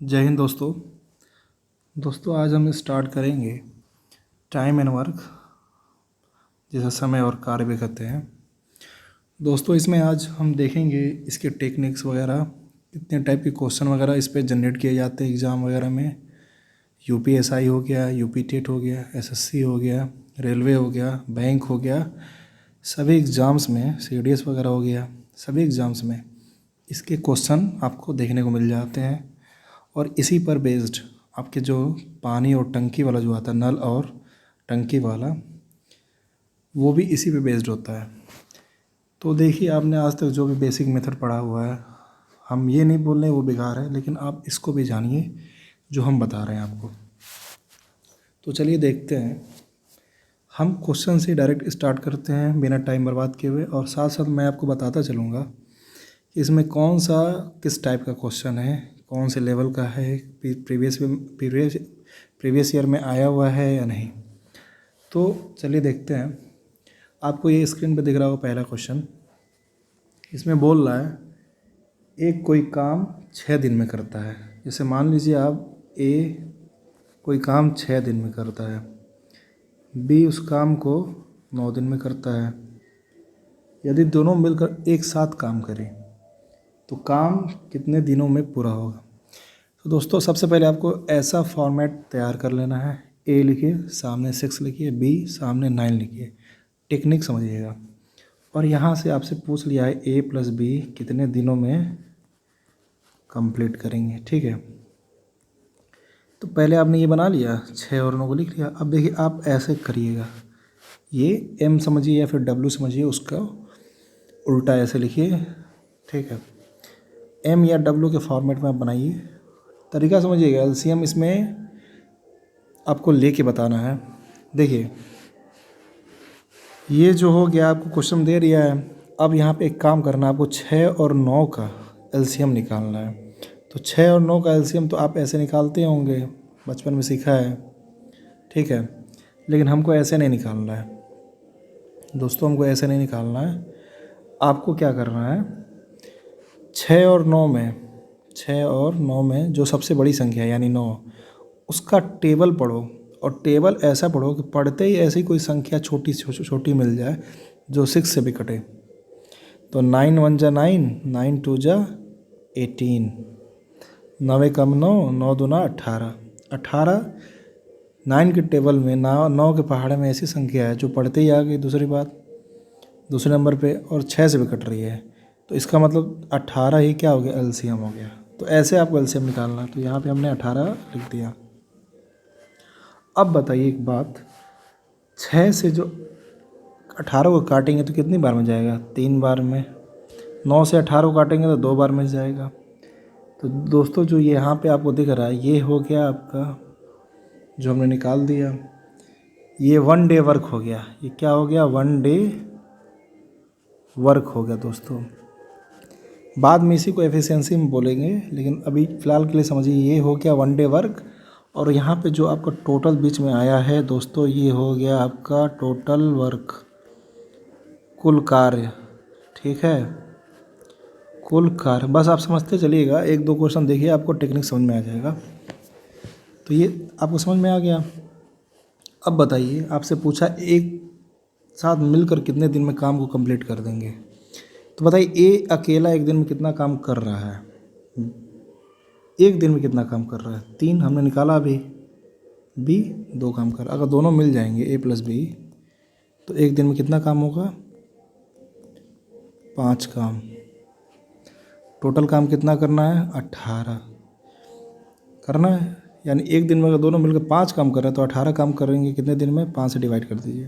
जय हिंद दोस्तों आज हम स्टार्ट करेंगे टाइम एंड वर्क, जिसे समय और कार्य भी कहते हैं। दोस्तों इसमें आज हम देखेंगे इसके टेक्निक्स वगैरह, कितने टाइप के क्वेश्चन वगैरह इस पे जनरेट किए जाते हैं एग्ज़ाम वगैरह में। यूपीएसआई हो गया, यूपी टेट हो गया, एसएससी हो गया, रेलवे हो गया, बैंक हो गया, सभी एग्ज़ाम्स में सीडीएस वगैरह हो गया, सभी एग्ज़ाम्स में इसके क्वेश्चन आपको देखने को मिल जाते हैं। और इसी पर बेस्ड आपके जो पानी और टंकी वाला जो आता है, नल और टंकी वाला, वो भी इसी पे बेस्ड होता है। तो देखिए, आपने आज तक जो भी बेसिक मेथड पढ़ा हुआ है, हम ये नहीं बोल रहे वो बेकार है, लेकिन आप इसको भी जानिए जो हम बता रहे हैं आपको। तो चलिए देखते हैं, हम क्वेश्चन से डायरेक्ट स्टार्ट करते हैं बिना टाइम बर्बाद किए हुए। और साथ साथ मैं आपको बताता चलूँगा कि इसमें कौन सा किस टाइप का क्वेश्चन है, कौन से लेवल का है, प्रीवियस ईयर में आया हुआ है या नहीं। तो चलिए देखते हैं। आपको ये स्क्रीन पे दिख रहा होगा पहला क्वेश्चन। इसमें बोल रहा है एक कोई काम 6 दिन में करता है। जैसे मान लीजिए आप ए कोई काम 6 दिन में करता है, बी उस काम को 9 दिन में करता है। यदि दोनों मिलकर एक साथ काम करें तो काम कितने दिनों में पूरा होगा। तो दोस्तों सबसे पहले आपको ऐसा फॉर्मेट तैयार कर लेना है। ए लिखिए, सामने 6 लिखिए, बी सामने 9 लिखिए। टेक्निक समझिएगा। और यहाँ से आपसे पूछ लिया है ए प्लस बी कितने दिनों में कंप्लीट करेंगे, ठीक है। तो पहले आपने ये बना लिया, 6 और 9 को लिख लिया। अब देखिए आप ऐसे करिएगा, ये एम समझिए या फिर डब्ल्यू समझिए, उसका उल्टा ऐसे लिखिए, ठीक है। एम या डब्ल्यू के फॉर्मेट में आप बनाइए। तरीका समझिएगा, एलसीएम इसमें आपको लेके बताना है। देखिए ये जो हो गया, आपको क्वेश्चन दे दिया है। अब यहाँ पे एक काम करना है, आपको 6 और 9 का एलसीएम निकालना है। तो 6 और 9 का एलसीएम तो आप ऐसे निकालते होंगे, बचपन में सीखा है, ठीक है। लेकिन हमको ऐसे नहीं निकालना है दोस्तों, हमको ऐसे नहीं निकालना है। आपको क्या करना है, 6 और 9 में जो सबसे बड़ी संख्या है यानी 9, उसका टेबल पढ़ो। और टेबल ऐसा पढ़ो कि पढ़ते ही ऐसी कोई संख्या छोटी मिल जाए जो 6 से भी कटे। तो 9 1 जा 9, 9 2 जा 18, 9 कम 9, 9 दूना 18। 9 के टेबल में 9 के पहाड़े में ऐसी संख्या है जो पढ़ते ही आ गई दूसरे नंबर पे, और 6 से भी कट रही है। तो इसका मतलब 18 ही क्या हो गया, एलसीएम हो गया। तो ऐसे आपको एलसीएम निकालना है। तो यहाँ पे हमने 18 लिख दिया। अब बताइए एक बात, 6 से जो 18 को काटेंगे तो कितनी बार में जाएगा, 3 बार में। 9 से 18 को काटेंगे तो 2 बार में जाएगा। तो दोस्तों जो ये यहाँ पे आपको दिख रहा है, ये हो गया आपका जो हमने निकाल दिया, ये 1 डे वर्क हो गया। ये क्या हो गया, 1 डे वर्क हो गया दोस्तों। बाद में इसी को एफिशिएंसी में बोलेंगे, लेकिन अभी फ़िलहाल के लिए समझिए ये हो गया 1 डे वर्क। और यहाँ पे जो आपका टोटल बीच में आया है दोस्तों, ये हो गया आपका टोटल वर्क, कुल कार्य, ठीक है, कुल कार्य। बस आप समझते चलिएगा, 1-2 क्वेश्चन देखिए, आपको टेक्निक समझ में आ जाएगा। तो ये आपको समझ में आ गया। अब बताइए, आपसे पूछा एक साथ मिलकर कितने दिन में काम को कंप्लीट कर देंगे। तो बताइए ए अकेला एक दिन में कितना काम कर रहा है, एक दिन में कितना काम कर रहा है, 3 हमने निकाला अभी। बी 2 काम कर, अगर दोनों मिल जाएंगे ए प्लस बी तो एक दिन में कितना काम होगा, 5 काम। टोटल काम कितना करना है, 18 करना है। यानी एक दिन में अगर दोनों मिलकर 5 काम कर रहे हैं तो 18 काम करेंगे कितने दिन में, 5 से डिवाइड कर दीजिए।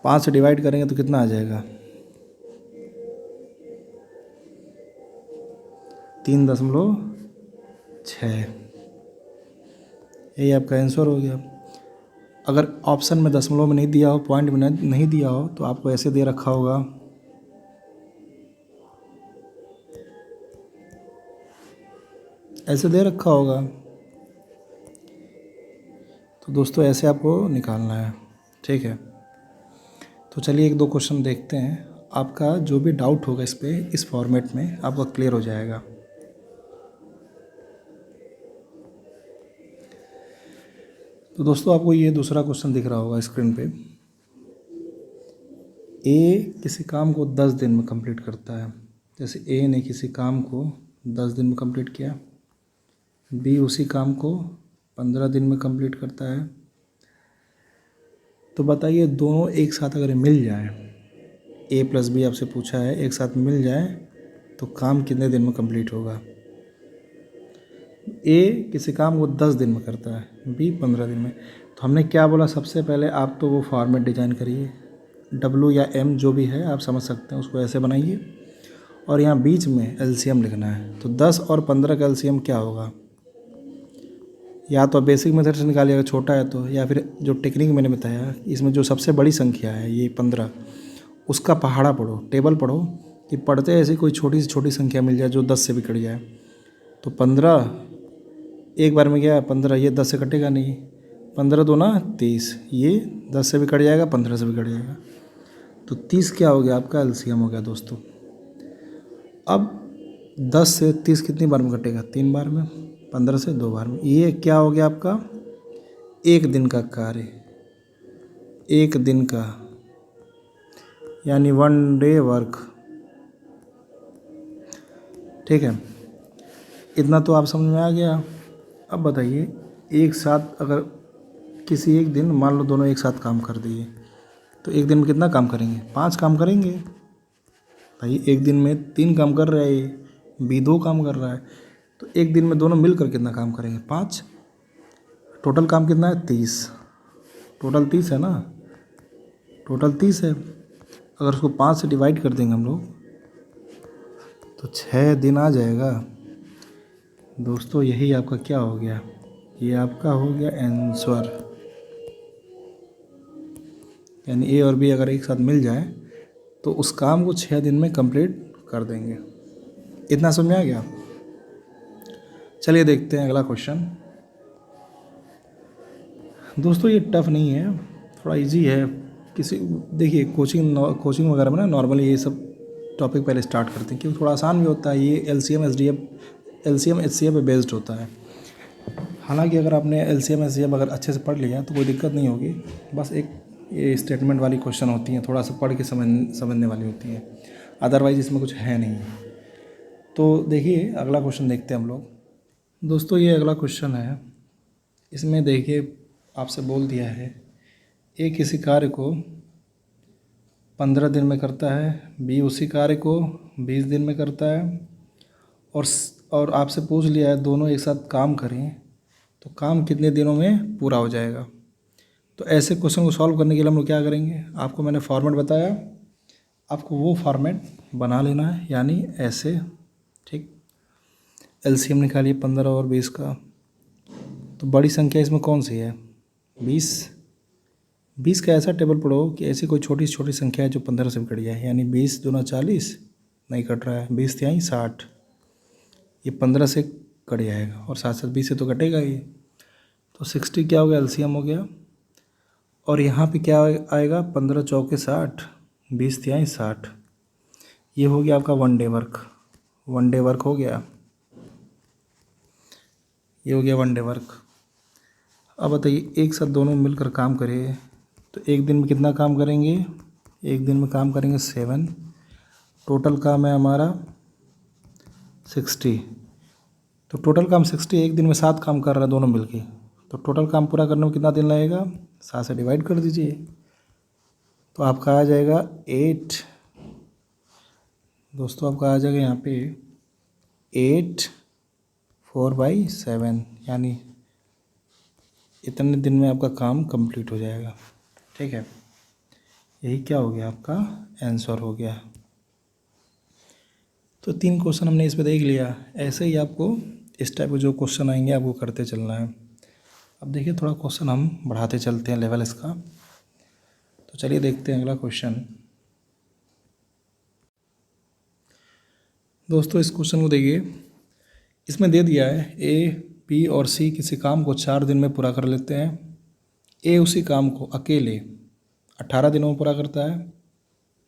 5 से डिवाइड करेंगे तो कितना आ जाएगा, 3.6। यही आपका आंसर हो गया। अगर ऑप्शन में दशमलव में नहीं दिया हो, पॉइंट में नहीं दिया हो, तो आपको ऐसे दे रखा होगा, ऐसे दे रखा होगा। तो दोस्तों ऐसे आपको निकालना है, ठीक है। तो चलिए 1-2 क्वेश्चन देखते हैं। आपका जो भी डाउट होगा इस पर, इस फॉर्मेट में आपका क्लियर हो जाएगा। तो दोस्तों आपको ये दूसरा क्वेश्चन दिख रहा होगा स्क्रीन पे। ए किसी काम को 10 दिन में कंप्लीट करता है। जैसे ए ने किसी काम को 10 दिन में कंप्लीट किया, बी उसी काम को 15 दिन में कंप्लीट करता है। तो बताइए दोनों एक साथ अगर मिल जाए, ए प्लस बी आपसे पूछा है, एक साथ मिल जाए तो काम कितने दिन में कंप्लीट होगा। ए किसी काम को 10 दिन में करता है, बी 15 दिन में। तो हमने क्या बोला, सबसे पहले आप तो वो फॉर्मेट डिज़ाइन करिए, डब्लू या एम जो भी है आप समझ सकते हैं, उसको ऐसे बनाइए और यहाँ बीच में एलसीएम लिखना है। तो 10 और 15 का एलसीएम क्या होगा, या तो बेसिक मेथड से निकालिएगा छोटा है तो, या फिर जो टेक्निक मैंने बताया इसमें जो सबसे बड़ी संख्या है ये 15, उसका पहाड़ा पढ़ो, टेबल पढ़ो कि पढ़ते ऐसी कोई छोटी से छोटी संख्या मिल जाए जो 10 से भी कट जाए। तो 15 एक बार में गया 15, ये 10 से कटेगा नहीं, 15 दूना 30, ये 10 से भी कट जाएगा, 15 से भी कट जाएगा। तो 30 क्या हो गया आपका एलसीएम हो गया दोस्तों। अब 10 से 30 कितनी बार में कटेगा, 3 बार में, 15 से 2 बार में। ये क्या हो गया आपका एक दिन का कार्य, एक दिन का यानी 1 डे वर्क। ठीक है, इतना तो आप समझ में आ गया। अब बताइए एक साथ अगर किसी एक दिन मान लो दोनों एक साथ काम कर दिए तो एक दिन में कितना काम करेंगे, 5 काम करेंगे। भाई एक दिन में 3 काम कर रहा है, बी 2 काम कर रहा है, तो एक दिन में दोनों मिलकर कितना काम करेंगे, 5। टोटल काम कितना है, 30। टोटल 30 है ना, टोटल 30 है। अगर उसको 5 से डिवाइड कर देंगे हम लोग तो 6 दिन आ जाएगा दोस्तों। यही आपका क्या हो गया, ये आपका हो गया आंसर। यानी ए और बी अगर एक साथ मिल जाए तो उस काम को 6 दिन में कंप्लीट कर देंगे। इतना समझ में आ गया। चलिए देखते हैं अगला क्वेश्चन। दोस्तों ये टफ नहीं है, थोड़ा इजी है। किसी देखिए कोचिंग वगैरह में ना नॉर्मली ये सब टॉपिक पहले स्टार्ट करते हैं क्योंकि थोड़ा आसान भी होता है। ये एलसीएम एचसीएफ पे बेस्ड होता है। हालांकि अगर आपने एलसीएम एचसीएफ अगर अच्छे से पढ़ लिया तो कोई दिक्कत नहीं होगी। बस एक ये स्टेटमेंट वाली क्वेश्चन होती हैं, थोड़ा सा पढ़ के समझने वाली होती हैं, अदरवाइज़ इसमें कुछ है नहीं। तो देखिए अगला क्वेश्चन देखते हैं हम लोग। दोस्तों ये अगला क्वेश्चन है, इसमें देखिए आपसे बोल दिया है ए किसी कार्य को 15 दिन में करता है, बी उसी कार्य को 20 दिन में करता है, और आपसे पूछ लिया है दोनों एक साथ काम करें तो काम कितने दिनों में पूरा हो जाएगा। तो ऐसे क्वेश्चन को सॉल्व करने के लिए हम लोग क्या करेंगे, आपको मैंने फॉर्मेट बताया, आपको वो फॉर्मेट बना लेना है, यानी ऐसे। ठीक, एलसीएम निकालिए 15 और 20 का। तो बड़ी संख्या इसमें कौन सी है, 20 का ऐसा टेबल पढ़ो कि ऐसी कोई छोटी से छोटी संख्या है जो 15 से भी कट जाए। यानी 20 दूना 40, नहीं कट रहा है, 20 तिहाई 60, ये 15 से कट जाएगा और साथ साथ 20 से तो कटेगा ही। तो 60 क्या हो गया, एलसीएम हो गया। और यहाँ पे क्या आएगा, 15 चौके 60, 20 तिहाई 60, ये हो गया आपका 1 डे वर्क। 1 डे वर्क हो गया, ये हो गया 1 डे वर्क। अब बताइए एक साथ दोनों मिलकर काम करें तो एक दिन में कितना काम करेंगे, एक दिन में काम करेंगे 7। टोटल काम है हमारा 60। तो टोटल काम 60, एक दिन में 7 काम कर रहा है दोनों मिलके, तो टोटल काम पूरा करने में कितना दिन लगेगा, 7 से डिवाइड कर दीजिए तो आपका आ जाएगा 8। दोस्तों आपका आ जाएगा यहाँ पे 8 4/7, यानी इतने दिन में आपका काम कंप्लीट हो जाएगा। ठीक है, यही क्या हो गया, आपका आंसर हो गया। तो 3 क्वेश्चन हमने इस पे देख लिया। ऐसे ही आपको इस टाइप के जो क्वेश्चन आएंगे आपको करते चलना है। अब देखिए थोड़ा क्वेश्चन हम बढ़ाते चलते हैं लेवल इसका। तो चलिए देखते हैं अगला क्वेश्चन। दोस्तों इस क्वेश्चन को देखिए, इसमें दे दिया है ए बी और सी किसी काम को 4 दिन में पूरा कर लेते हैं। ए उसी काम को अकेले 18 दिनों में पूरा करता है,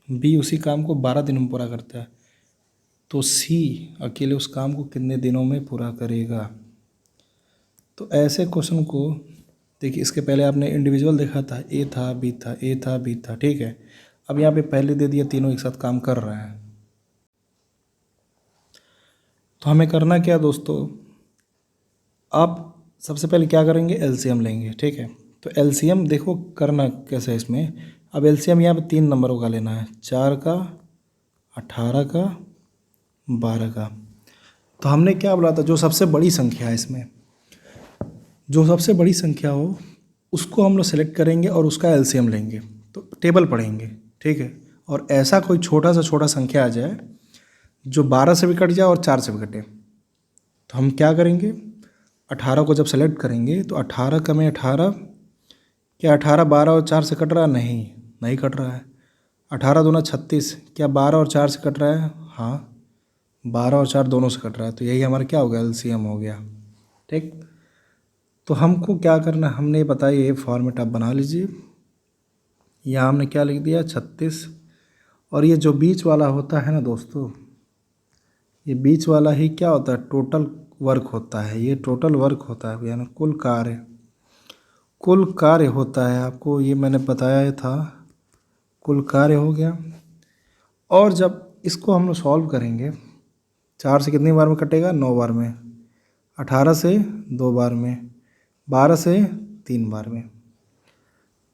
बी उसी काम को 12 दिनों में पूरा करता है। तो सी अकेले उस काम को कितने दिनों में पूरा करेगा। तो ऐसे क्वेश्चन को देखिए इसके पहले आपने इंडिविजुअल देखा था, ए था बी था, ए था बी था, ठीक है। अब यहाँ पे पहले दे दिया तीनों एक साथ काम कर रहे हैं। तो हमें करना क्या दोस्तों, आप सबसे पहले क्या करेंगे, एलसीएम लेंगे, ठीक है। तो एलसीएम देखो करना कैसे है इसमें। अब एलसीएम यहाँ पे 3 नंबरों का लेना है, 4 का, 18 का, 12 का। तो हमने क्या बोला था, जो सबसे बड़ी संख्या है इसमें, जो सबसे बड़ी संख्या हो उसको हम लोग सेलेक्ट करेंगे और उसका एलसीएम लेंगे। तो टेबल पढ़ेंगे, ठीक है। और ऐसा कोई छोटा से छोटा संख्या आ जाए जो 12 से भी कट जाए और 4 से भी कटे, तो हम क्या करेंगे, 18 को जब सेलेक्ट करेंगे तो 18 का में 18, क्या 18 12 और 4 से कट रहा है, नहीं कट रहा है। 18 दूना 36, क्या 12 और 4 से कट रहा है, हाँ 12 और 4 दोनों से कट रहा है। तो यही हमारा क्या हो गया, एलसीएम हो गया, ठीक। तो हमको क्या करना है, हमने बताया ये फॉर्मेट आप बना लीजिए। यहाँ हमने क्या लिख दिया, 36। और ये जो बीच वाला होता है ना दोस्तों, ये बीच वाला ही क्या होता है, टोटल वर्क होता है। ये टोटल वर्क होता है, यानी कुल कार्य होता है। आपको ये मैंने बताया था, कुल कार्य हो गया। और जब इसको हम लोग सॉल्व करेंगे, 4 से कितनी बार में कटेगा, 9 बार में, 18 से 2 बार में, 12 से 3 बार में,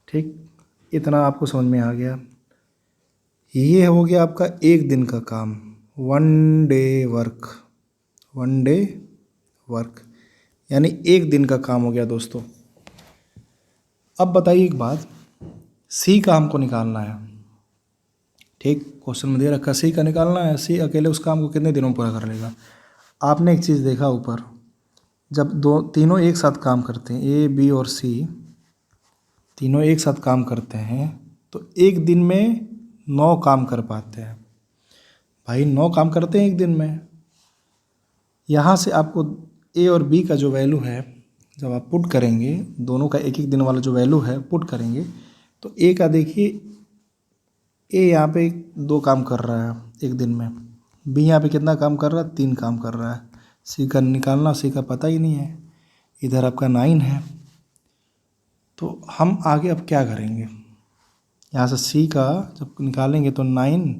ठीक। इतना आपको समझ में आ गया। ये हो गया आपका एक दिन का काम, 1 डे वर्क, यानी एक दिन का काम हो गया दोस्तों। अब बताइए एक बात, सी का हमको निकालना है, ठीक। क्वेश्चन में दे रखा सी का निकालना है। सी अकेले उस काम को कितने दिनों में पूरा कर लेगा। आपने एक चीज़ देखा ऊपर, जब तीनों एक साथ काम करते हैं, ए बी और सी तीनों एक साथ काम करते हैं, तो एक दिन में 9 काम कर पाते हैं। भाई 9 काम करते हैं एक दिन में। यहाँ से आपको ए और बी का जो वैल्यू है, जब आप पुट करेंगे, दोनों का एक एक दिन वाला जो वैल्यू है पुट करेंगे, तो ए का देखिए, ए यहाँ पे 2 काम कर रहा है एक दिन में, बी यहाँ पे कितना काम कर रहा है, 3 काम कर रहा है। सी का निकालना, सी का पता ही नहीं है, इधर आपका 9 है। तो हम आगे अब क्या करेंगे, यहाँ से सी का जब निकालेंगे तो 9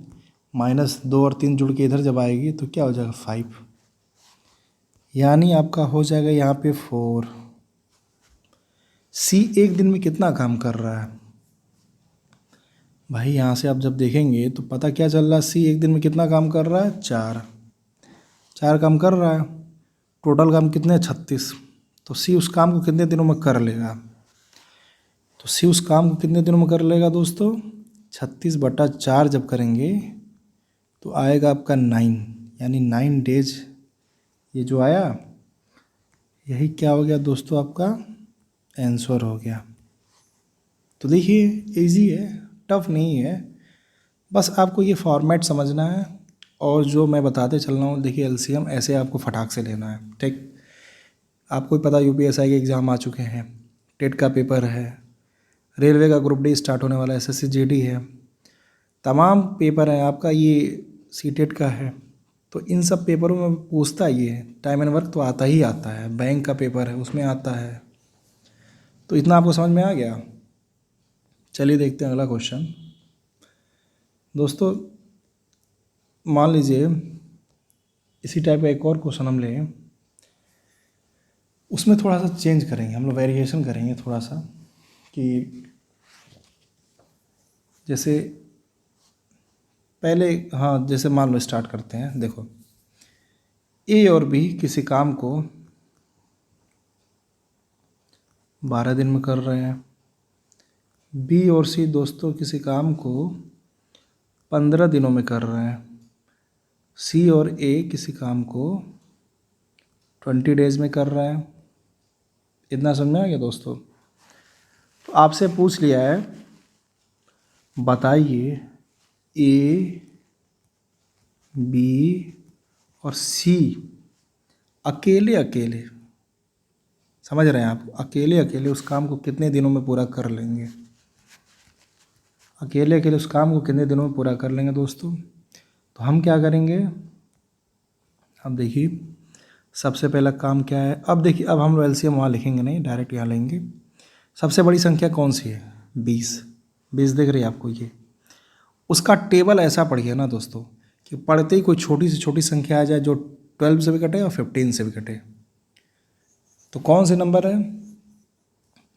माइनस 2 और 3 जुड़ के इधर जब आएगी तो क्या हो जाएगा, 5, यानी आपका हो जाएगा यहाँ पे 4। सी एक दिन में कितना काम कर रहा है भाई, यहाँ से आप जब देखेंगे तो पता क्या चल रहा है, सी एक दिन में कितना काम कर रहा है, 4 काम कर रहा है। टोटल काम कितने, 36। तो सी उस काम को कितने दिनों में कर लेगा, तो सी उस काम को कितने दिनों में कर लेगा दोस्तों, 36/4 जब करेंगे तो आएगा आपका 9, यानी 9 डेज। ये जो आया, यही क्या हो गया दोस्तों, आपका आंसर हो गया। तो देखिए इजी है, टफ नहीं है, बस आपको ये फॉर्मेट समझना है। और जो मैं बताते चल रहा हूँ, देखिए एलसीएम ऐसे आपको फटाक से लेना है, ठीक। आपको ही पता यूपीएसआई के एग्ज़ाम आ चुके हैं, टेट का पेपर है, रेलवे का ग्रुप डी स्टार्ट होने वाला है, एसएससी जीडी है, तमाम पेपर है आपका, ये सीटेट का है। तो इन सब पेपरों में पूछता ये है, टाइम एंड वर्क तो आता ही आता है, बैंक का पेपर है उसमें आता है। तो इतना आपको समझ में आ गया। चलिए देखते हैं अगला क्वेश्चन दोस्तों। मान लीजिए इसी टाइप का एक और क्वेश्चन हम लें, उसमें थोड़ा सा चेंज करेंगे हम लोग, वेरिएशन करेंगे थोड़ा सा, कि जैसे पहले, हाँ जैसे मान लो स्टार्ट करते हैं। देखो ए और बी किसी काम को 12 दिन में कर रहे हैं, बी और सी दोस्तों किसी काम को 15 दिनों में कर रहे हैं, सी और ए किसी काम को 20 डेज में कर रहे हैं। इतना समझ में आ गया दोस्तों। तो आपसे पूछ लिया है, बताइए ए बी और सी अकेले अकेले, समझ रहे हैं आप, अकेले अकेले उस काम को कितने दिनों में पूरा कर लेंगे, अकेले अकेले उस काम को कितने दिनों में पूरा कर लेंगे दोस्तों। तो हम क्या करेंगे, अब देखिए सबसे पहला काम क्या है। अब देखिए, अब हम लोग एलसीएम वहाँ लिखेंगे नहीं, डायरेक्ट यहाँ लेंगे। सबसे बड़ी संख्या कौन सी है? 20। 20 दिख रही है आपको ये। उसका टेबल ऐसा पढ़िए ना दोस्तों कि पढ़ते ही कोई छोटी से छोटी संख्या आ जाए जो 12 से भी कटे और 15 से भी कटे। तो कौन से नंबर है?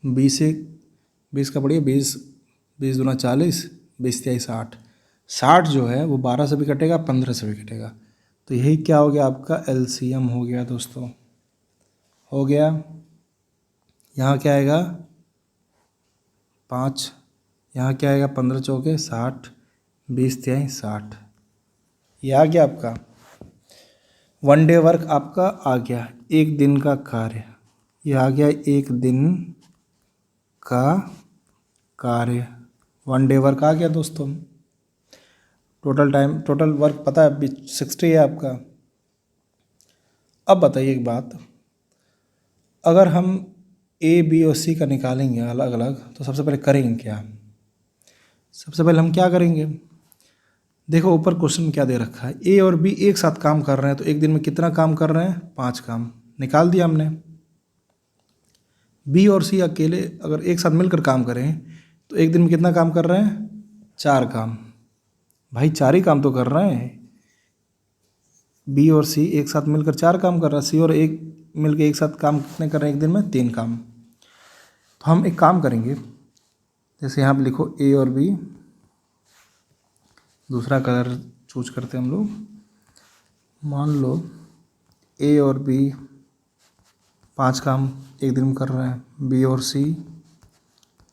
20 से 20 का पढ़िए, 20 20 दूना 40, 20 तिहाई 60। 60 जो है वो 12 से भी कटेगा, 15 से भी कटेगा। तो यही क्या हो गया आपका एलसीएम हो गया दोस्तों, हो गया। यहाँ क्या आएगा? 5। यहाँ क्या आएगा? 15 चौके 60, 20 तिहाई 60। ये आ गया आपका वन डे वर्क, आपका आ गया एक दिन का कार्य। ये आ गया एक दिन का कार्य, वन डे वर्क आ गया दोस्तों। टोटल टाइम, टोटल वर्क पता है 60 है आपका। अब बताइए एक बात, अगर हम ए बी और सी का निकालेंगे अलग अलग तो सबसे पहले करेंगे क्या? सबसे पहले हम क्या करेंगे? देखो ऊपर क्वेश्चन क्या दे रखा है, ए और बी एक साथ काम कर रहे हैं तो एक दिन में कितना काम कर रहे हैं? 5 काम। निकाल दिया हमने। बी और सी अकेले अगर एक साथ मिलकर काम करें तो एक दिन में कितना काम कर रहे हैं? 4 काम। भाई 4 ही काम तो कर रहे हैं। बी और सी एक साथ मिलकर 4 काम कर रहा है, सी और एक मिलकर एक साथ काम कितने कर रहे हैं एक दिन में? 3 काम। तो हम एक काम करेंगे, जैसे यहाँ पे लिखो ए और बी, दूसरा कलर चूज करते हैं हम लोग। मान लो ए और बी 5 काम एक दिन में कर रहे हैं, बी और सी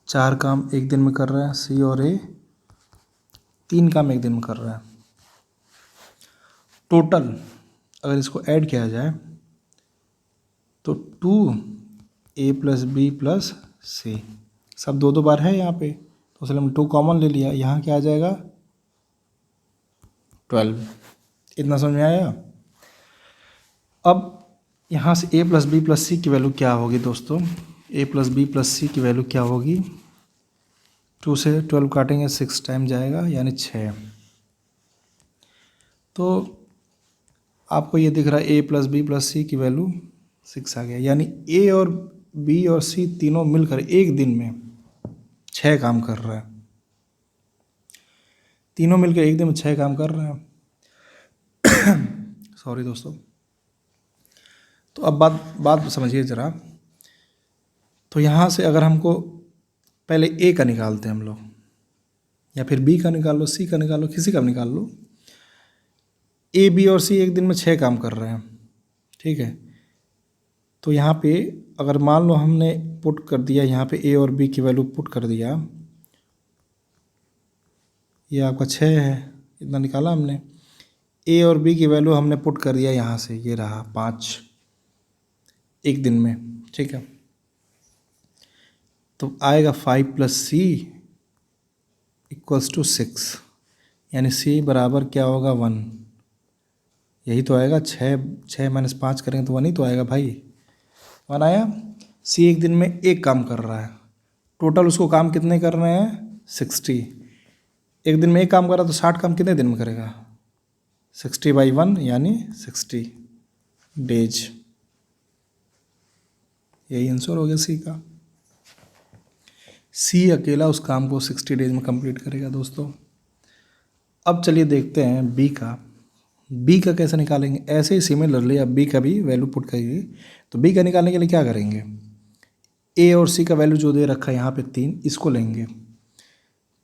4 काम एक दिन में कर रहे हैं, सी और ए 3 काम एक दिन में कर रहे हैं। टोटल अगर इसको ऐड किया जाए तो 2a + b + c, सब 2 बार है यहाँ पे तो इसलिए हम 2 कॉमन ले लिया। यहाँ क्या आ जाएगा? 12। इतना समझ में आया? अब यहाँ से a + b + c की वैल्यू क्या होगी दोस्तों? a + b + c की वैल्यू क्या होगी? 2 से 12 काटेंगे 6 टाइम जाएगा यानी 6। तो आपको ये दिख रहा है a + b + c की वैल्यू 6 आ गया, यानी a और b और c तीनों मिलकर एक दिन में 6 काम कर रहा है। तीनों मिलकर एक दिन में 6 काम कर रहे हैं। सॉरी दोस्तों। तो अब बात समझिए ज़रा। तो यहाँ से अगर हमको पहले ए का निकालते हैं हम लोग, या फिर बी का निकाल लो, सी का निकाल लो, किसी का भी निकाल लो। ए बी और सी एक दिन में 6 काम कर रहे हैं, ठीक है। तो यहाँ पे अगर मान लो हमने पुट कर दिया, यहाँ पे ए और बी की वैल्यू पुट कर दिया, ये आपका 6 है, इतना निकाला हमने। ए और बी की वैल्यू हमने पुट कर दिया यहाँ से, ये रहा 5 एक दिन में, ठीक है। तो आएगा 5 + c = 6, यानी c बराबर क्या होगा? 1। यही तो आएगा। 6 - 5 करेंगे तो 1 ही तो आएगा भाई। 1 आया। सी एक दिन में एक काम कर रहा है, टोटल उसको काम कितने कर रहे हैं? 60। एक दिन में एक काम कर रहा है तो 60 काम कितने दिन में करेगा? 60/1 यानी 60 डेज। यही आंसर हो गया सी का। सी अकेला उस काम को 60 डेज में कंप्लीट करेगा दोस्तों। अब चलिए देखते हैं बी का। बी का कैसे निकालेंगे? ऐसे ही सिमिलरली अब बी का भी वैल्यू पुट करिए। तो बी का निकालने के लिए क्या करेंगे? ए और सी का वैल्यू जो दे रखा है यहाँ पे 3, इसको लेंगे।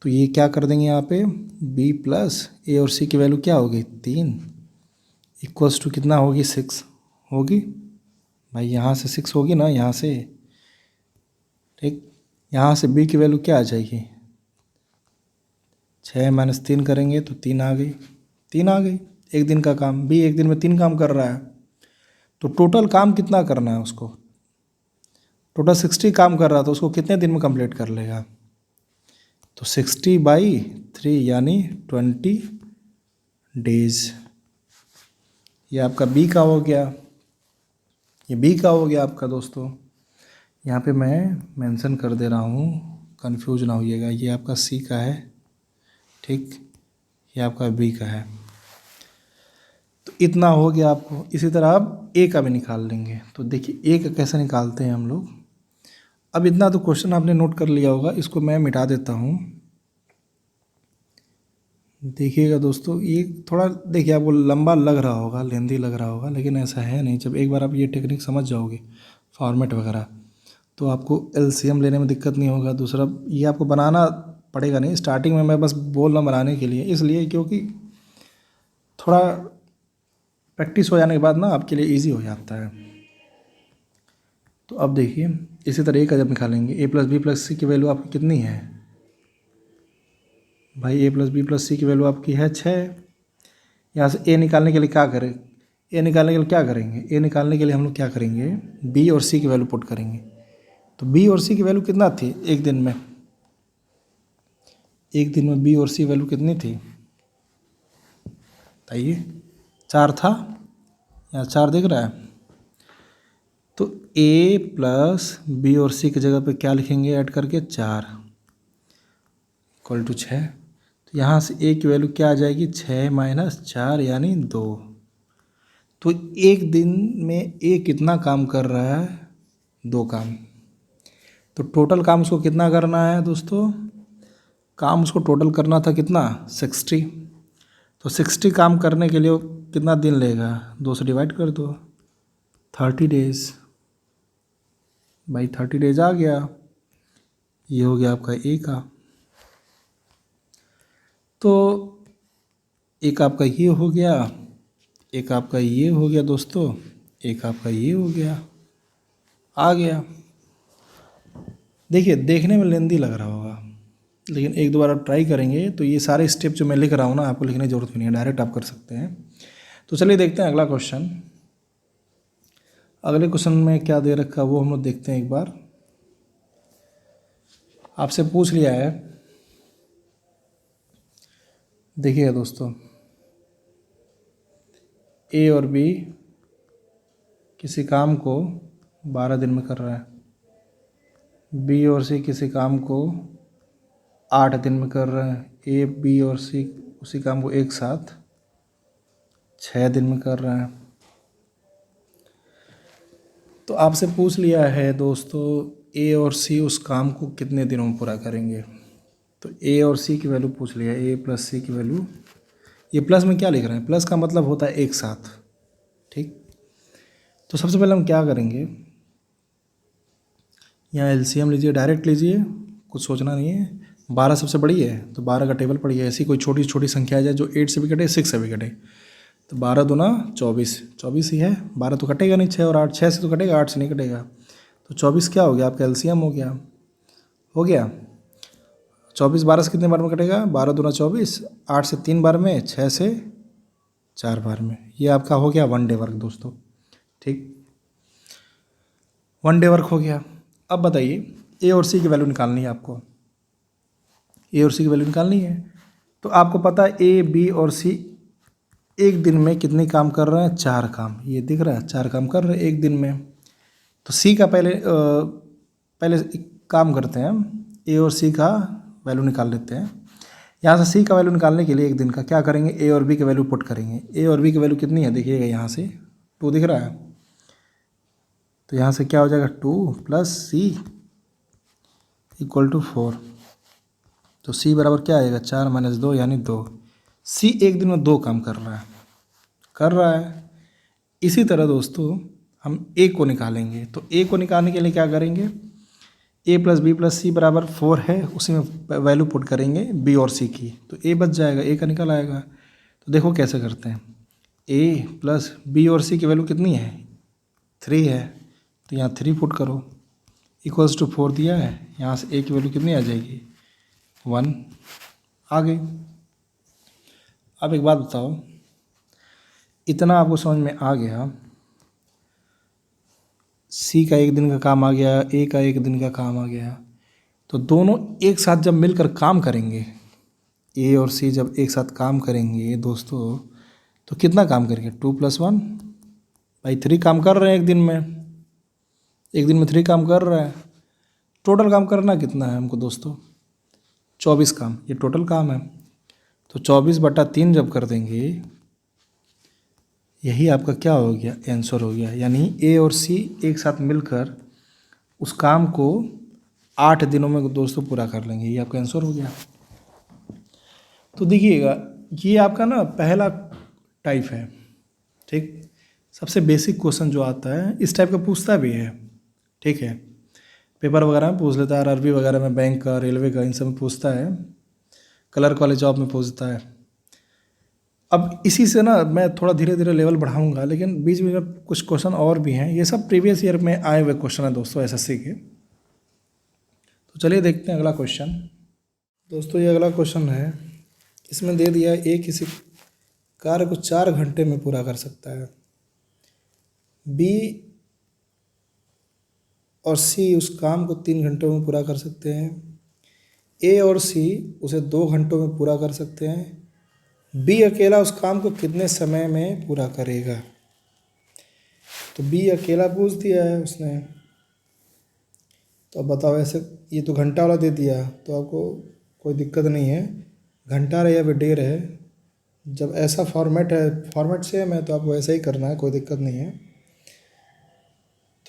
तो ये क्या कर देंगे यहाँ पे? बी + ए और सी की वैल्यू क्या होगी? 3 = कितना होगी? 6 होगी भाई। यहाँ से 6 होगी ना, यहाँ से, ठीक। यहाँ से बी की वैल्यू क्या आ जाएगी? 6 - 3 करेंगे तो 3 आ गई। 3 आ गई। एक दिन का काम, बी एक दिन में 3 काम कर रहा है। तो टोटल काम कितना करना है उसको? टोटल 60 काम कर रहा है तो उसको कितने दिन में कंप्लीट कर लेगा? तो 60/3 यानी 20 डेज। ये आपका बी का हो गया, ये बी का हो गया आपका दोस्तों। यहाँ पे मैं मेंशन कर दे रहा हूँ, कंफ्यूज ना होइएगा। ये आपका सी का है, ठीक। ये आपका बी का है। तो इतना हो गया आपको। इसी तरह आप ए का भी निकाल लेंगे। तो देखिए ए का कैसे निकालते हैं हम लोग। अब इतना तो क्वेश्चन आपने नोट कर लिया होगा, इसको मैं मिटा देता हूँ। देखिएगा दोस्तों, ये थोड़ा देखिए आपको लंबा लग रहा होगा, लेंदी लग रहा होगा, लेकिन ऐसा है नहीं। जब एक बार आप ये टेक्निक समझ जाओगे फॉर्मेट वगैरह, तो आपको एलसीएम लेने में दिक्कत नहीं होगा। दूसरा, ये आपको बनाना पड़ेगा नहीं, स्टार्टिंग में मैं बस बोल रहा हूँ बनाने के लिए, इसलिए क्योंकि थोड़ा प्रैक्टिस हो जाने के बाद ना आपके लिए ईजी हो जाता है। तो अब देखिए, इसी तरह ए का जब निकालेंगे, ए प्लस बी प्लस सी की वैल्यू आपकी कितनी है भाई? ए प्लस बी प्लस सी की वैल्यू आपकी है 6। यहाँ से ए निकालने के लिए क्या करें? ए निकालने के लिए क्या करेंगे? ए निकालने के लिए हम लोग क्या करेंगे? बी और सी की वैल्यू पुट करेंगे। तो बी और सी की वैल्यू कितना थी एक दिन में? एक दिन में बी और सी वैल्यू कितनी थी बताइए? 4 था, यहाँ 4 दिख रहा है। तो ए प्लस बी और सी की जगह पे क्या लिखेंगे ऐड करके? 4 इक्वल टू 6। तो यहाँ से ए की वैल्यू क्या आ जाएगी? 6 माइनस 4 यानी 2। तो एक दिन में ए कितना काम कर रहा है? 2 काम। तो टोटल काम उसको कितना करना है दोस्तों? काम उसको टोटल करना था कितना? 60। तो 60 काम करने के लिए वो कितना दिन लेगा? 2 से डिवाइड कर दो, 30 डेज। भाई 30 डेज आ गया। ये हो गया आपका ए का। तो एक आपका ये हो गया, एक आपका ये हो गया दोस्तों, एक आपका ये हो गया, आ गया। देखिए देखने में लेंदी लग रहा होगा, लेकिन एक दो बार आप ट्राई करेंगे तो ये सारे स्टेप जो मैं लिख रहा हूँ ना, आपको लिखने की ज़रूरत भी नहीं है, डायरेक्ट आप कर सकते हैं। तो चलिए देखते हैं अगला क्वेश्चन। अगले क्वेश्चन में क्या दे रखा है वो हम लोग देखते हैं एक बार। आपसे पूछ लिया है, देखिए दोस्तों, ए और बी किसी काम को 12 दिन में कर रहा है, बी और सी किसी काम को 8 दिन में कर रहे हैं, ए बी और सी उसी काम को एक साथ 6 दिन में कर रहे हैं। तो आपसे पूछ लिया है दोस्तों, ए और सी उस काम को कितने दिनों में पूरा करेंगे? तो ए और सी की वैल्यू पूछ लिया, ए प्लस सी की वैल्यू। ये प्लस में क्या लिख रहे हैं? प्लस का मतलब होता है एक साथ, ठीक। तो सबसे पहले हम क्या करेंगे, यहाँ एलसीएम लीजिए, डायरेक्ट लीजिए, कुछ सोचना नहीं है। 12 सबसे बड़ी है तो 12 का टेबल पढ़िए। ऐसी कोई छोटी छोटी संख्या आ जाए जो 8 से भी कटे, 6 से भी कटे, तो 12 दूना 24, 24 ही है। 12 तो कटेगा नहीं, 6 और 8, 6 से तो कटेगा, 8 से नहीं कटेगा। तो 24 क्या हो गया आपका? एलसीएम हो गया। 24 12 से कितने बार में कटेगा? 12 दूना 24, 8 से 3 बार में, 6 से 4 बार में। ये आपका हो गया 1 डे वर्क दोस्तों, ठीक। 1 डे वर्क हो गया। अब बताइए, ए और सी की वैल्यू निकालनी है आपको। ए और सी की वैल्यू निकालनी है, तो आपको पता है ए बी और सी एक दिन में कितने काम कर रहे हैं? 4 काम। ये दिख रहा है, 4 काम कर रहे हैं एक दिन में। तो सी का पहले एक काम करते हैं, ए और सी का वैल्यू निकाल लेते हैं। यहाँ से सी का वैल्यू निकालने के लिए एक दिन का क्या करेंगे? ए और बी की वैल्यू पुट करेंगे। ए और बी की वैल्यू कितनी है देखिएगा, यहाँ से 2 दिख रहा है, तो यहाँ से क्या हो जाएगा? 2 प्लस सी इक्वल टू 4। तो सी बराबर क्या आएगा? 4 माइनस 2 यानी 2। सी एक दिन में 2 काम कर रहा है। इसी तरह दोस्तों हम ए को निकालेंगे। तो ए को निकालने के लिए क्या करेंगे? ए प्लस बी प्लस सी बराबर 4 है, उसी में वैल्यू पुट करेंगे बी और सी की, तो ए बच जाएगा, ए का निकल आएगा। तो देखो कैसे करते हैं, ए प्लस बी और सी की वैल्यू कितनी है? 3 है, तो यहाँ 3 पुट करो, इक्वल्स टू 4 दिया है। यहाँ से ए की वैल्यू कितनी आ जाएगी? 1 आ गई। अब एक बात बताओ, इतना आपको समझ में आ गया, सी का एक दिन का काम आ गया, ए का एक दिन का काम आ गया, तो दोनों एक साथ जब मिलकर काम करेंगे, ए और सी जब एक साथ काम करेंगे दोस्तों, तो कितना काम करेंगे? 2 + 1 भाई 3 काम कर रहे हैं एक दिन में। एक दिन में 3 काम कर रहा है। टोटल काम करना कितना है हमको दोस्तों? 24 काम, ये टोटल काम है। तो 24/3 जब कर देंगे, यही आपका क्या हो गया? आंसर हो गया। यानी ए और सी एक साथ मिलकर उस काम को 8 दिनों में दोस्तों पूरा कर लेंगे। ये आपका आंसर हो गया। तो देखिएगा, ये आपका ना पहला टाइप है, ठीक। सबसे बेसिक क्वेश्चन जो आता है इस टाइप का पूछता भी है, ठीक है। पेपर वगैरह में पूछ लेता है, आरआरबी वगैरह में, बैंक का, रेलवे का, इन सब में पूछता है, क्लर्क वाले जॉब में पूछता है। अब इसी से ना मैं थोड़ा धीरे धीरे लेवल बढ़ाऊंगा, लेकिन बीच में कुछ क्वेश्चन और भी हैं। ये सब प्रीवियस ईयर में आए हुए क्वेश्चन हैं दोस्तों, एसएससी के। तो चलिए देखते हैं अगला क्वेश्चन। दोस्तों ये अगला क्वेश्चन है, इसमें दे दिया ए किसी कार्य को 4 घंटे में पूरा कर सकता है, बी और सी उस काम को 3 घंटों में पूरा कर सकते हैं, ए और सी उसे 2 घंटों में पूरा कर सकते हैं, बी अकेला उस काम को कितने समय में पूरा करेगा। तो बी अकेला पूछ दिया है उसने, तो अब बताओ ऐसे, ये तो घंटा वाला दे दिया तो आपको कोई दिक्कत नहीं है, घंटा रहे या फिर डे रहे, जब ऐसा फॉर्मेट है, फॉर्मेट सेम है तो आपको ऐसा ही करना है, कोई दिक्कत नहीं है।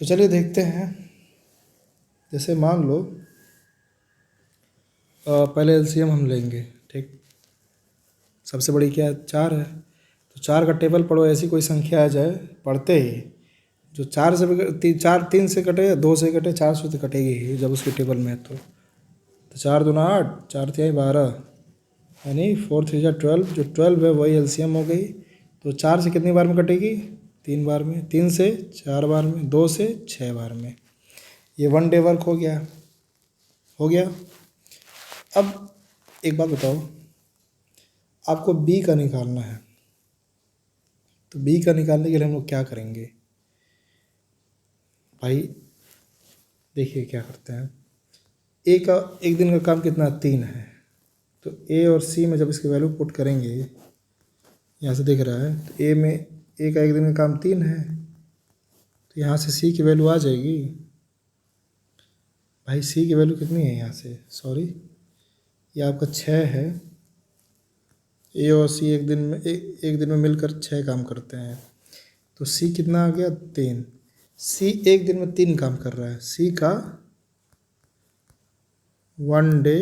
तो चलिए देखते हैं। जैसे मान लो पहले एलसीएम हम लेंगे, ठीक। सबसे बड़ी क्या है, 4 है, तो 4 का टेबल पढ़ो, ऐसी कोई संख्या आ जाए पढ़ते ही जो 4 से भी 3 से कटे, 2 से कटे, 4 से तो कटेगी ही जब उसके टेबल में है। तो 4 दूना 8, 4 तिहाई 12, यानी 4 3 12, जो 12 है वही एलसीएम हो गई। तो 4 से कितनी बार में कटेगी, 3 बार में, 3 से 4 बार में, 2 से 6 बार में। ये 1 डे वर्क हो गया, हो गया। अब एक बात बताओ, आपको बी का निकालना है, तो बी का निकालने के लिए हम लोग क्या करेंगे भाई, देखिए क्या करते हैं। ए का एक दिन का काम कितना, 3 है, तो ए और सी में जब इसकी वैल्यू पुट करेंगे, यहाँ से दिख रहा है, तो ए में ए का एक दिन का काम 3 है, तो यहाँ से सी की वैल्यू आ जाएगी भाई। सी की वैल्यू कितनी है यहाँ से, सॉरी, ये आपका 6 है। ए और सी एक दिन में एक दिन में मिलकर 6 काम करते हैं, तो सी कितना आ गया, 3। सी एक दिन में 3 काम कर रहा है, सी का 1 डे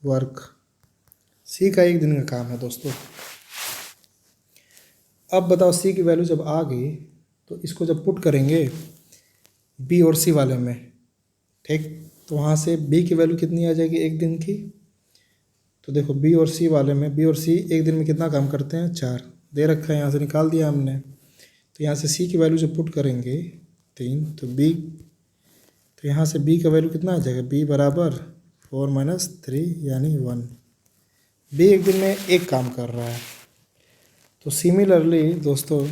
वर्क, सी का एक दिन का काम है दोस्तों। अब बताओ सी की वैल्यू जब आ गई तो इसको जब पुट करेंगे बी और सी वाले में, ठीक, तो वहाँ से बी की वैल्यू कितनी आ जाएगी एक दिन की। तो देखो बी और सी वाले में, बी और सी एक दिन में कितना काम करते हैं, 4 दे रखा है, यहाँ से निकाल दिया हमने। तो यहाँ से सी की वैल्यू जब पुट करेंगे 3, तो बी, तो यहाँ से बी का वैल्यू कितना आ जाएगा, बी बराबर 4 - 3 यानी 1। बी एक दिन में एक काम कर रहा है, तो सिमिलरली दोस्तों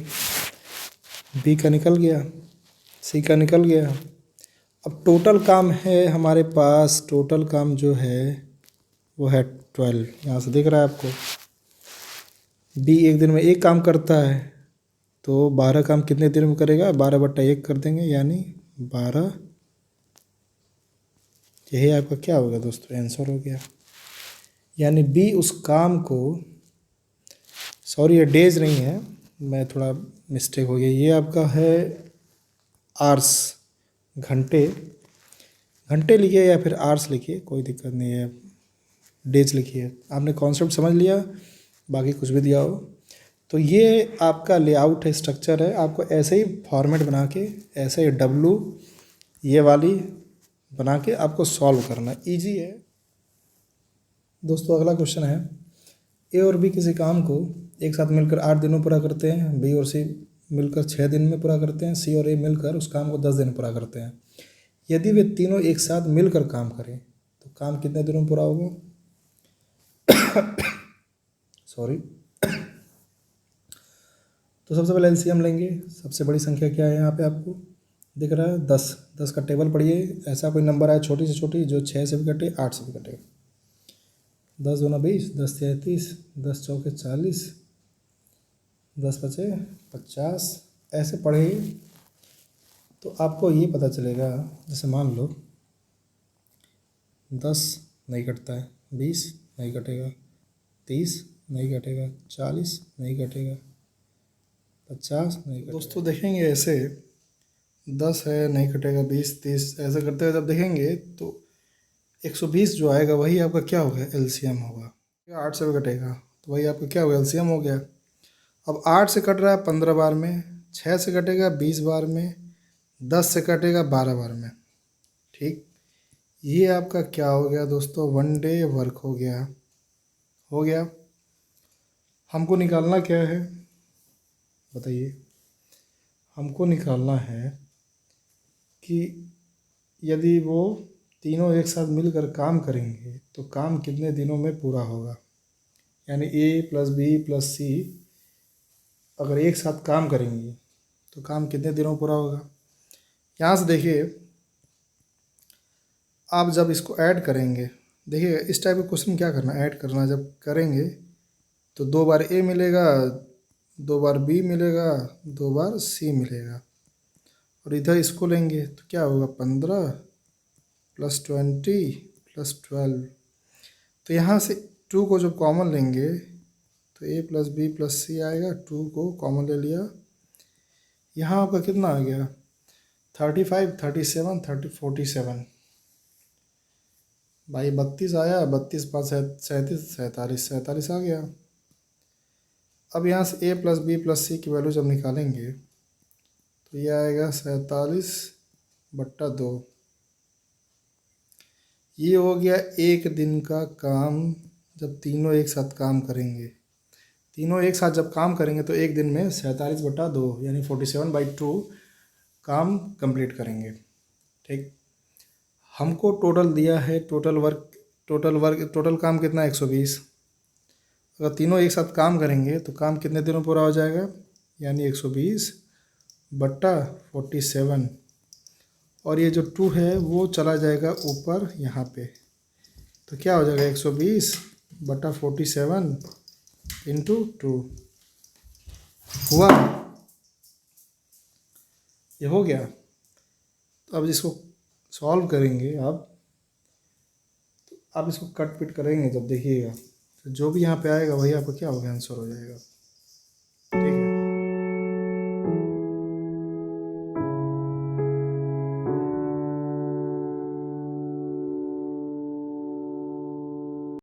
बी का निकल गया, सी का निकल गया। अब टोटल काम है हमारे पास, टोटल काम जो है वो है 12, यहाँ से दिख रहा है आपको। बी एक दिन में एक काम करता है, तो 12 काम कितने दिन में करेगा, 12/1 कर देंगे यानी 12। यही आपका क्या होगा दोस्तों, आंसर हो गया। यानी बी उस काम को, सॉरी ये डेज नहीं है, मैं थोड़ा मिस्टेक हो गया, ये आपका है आर्स, घंटे, घंटे लिखिए या फिर आर्स लिखिए, कोई दिक्कत नहीं है, डेज लिखिए। आपने कॉन्सेप्ट समझ लिया, बाकी कुछ भी दिया हो। तो ये आपका लेआउट है, स्ट्रक्चर है, आपको ऐसे ही फॉर्मेट बना के, ऐसे ही डब्लू ये वाली बना के आपको सॉल्व करना, इजी है दोस्तों। अगला क्वेश्चन है, ए और बी किसी काम को एक साथ मिलकर 8 दिनों पूरा करते हैं, बी और सी मिलकर 6 दिन में पूरा करते हैं, सी और ए मिलकर उस काम को 10 दिन पूरा करते हैं। यदि वे तीनों एक साथ मिलकर काम करें तो काम कितने दिनों में पूरा होगा, सॉरी। तो सबसे पहले एलसीएम लेंगे, सबसे बड़ी संख्या क्या है यहाँ पे आपको दिख रहा है, 10। 10 का टेबल पढ़िए, ऐसा कोई नंबर आए छोटी से छोटी जो 6 से भी कटे, 8 से भी कटे। 10 दूना 20, 10 तिहाई 30, 10 चौके 40, 10 पचे 50, ऐसे पढ़े तो आपको ये पता चलेगा। जैसे मान लो 10 नहीं कटता है, 20 नहीं कटेगा, 30 नहीं कटेगा, 40 नहीं कटेगा, 50 नहीं कटेगा। दोस्तों देखेंगे ऐसे 10 है, नहीं कटेगा, 20 30 ऐसा करते हुए जब देखेंगे तो 120 जो आएगा वही आपका क्या होगा, एलसीएम होगा। 8 से भी कटेगा तो वही आपका क्या होगा, एलसीएम हो गया। अब 8 से कट रहा है 15 बार में, 6 से कटेगा 20 बार में, 10 से कटेगा 12 बार में। ठीक, ये आपका क्या हो गया दोस्तों, 1 डे वर्क हो गया। हो गया। हमको निकालना क्या है बताइए, हमको निकालना है कि यदि वो तीनों एक साथ मिलकर काम करेंगे तो काम कितने दिनों में पूरा होगा। यानी ए प्लस बी प्लस सी अगर एक साथ काम करेंगी तो काम कितने दिनों में पूरा होगा। यहाँ से देखिए, आप जब इसको ऐड करेंगे, देखिए इस टाइप का क्वेश्चन क्या करना, ऐड करना जब करेंगे तो 2 बार ए मिलेगा, 2 बार बी मिलेगा, 2 बार सी मिलेगा, और इधर इसको लेंगे तो क्या होगा, 15 प्लस 20 प्लस 12। तो यहाँ से 2 को जब कॉमन लेंगे तो ए प्लस बी प्लस सी आएगा, 2 को कॉमन ले लिया। यहाँ आपका कितना आ गया, 35 37 30 47 भाई, 32 आया, 32 पाँच 37 47 47 आ गया। अब यहाँ से ए प्लस बी प्लस सी की वैल्यू जब निकालेंगे तो ये आएगा 47/2। ये हो गया एक दिन का काम जब तीनों एक साथ काम करेंगे। तीनों एक साथ जब काम करेंगे तो एक दिन में 47/2 यानी 47/2 काम कंप्लीट करेंगे। ठीक, हमको टोटल दिया है, टोटल काम कितना है, 120। अगर तीनों एक साथ काम करेंगे तो काम कितने दिनों में पूरा हो जाएगा, यानी 120/47, और ये जो 2 है वो चला जाएगा ऊपर यहाँ पे, तो क्या हो जाएगा 120/47 इंटू 2 हुआ, ये हो गया। तो अब इसको सॉल्व करेंगे, आप इसको कट पिट करेंगे जब देखिएगा तो जो भी यहाँ पे आएगा वही आपका क्या होगा, आंसर हो जाएगा।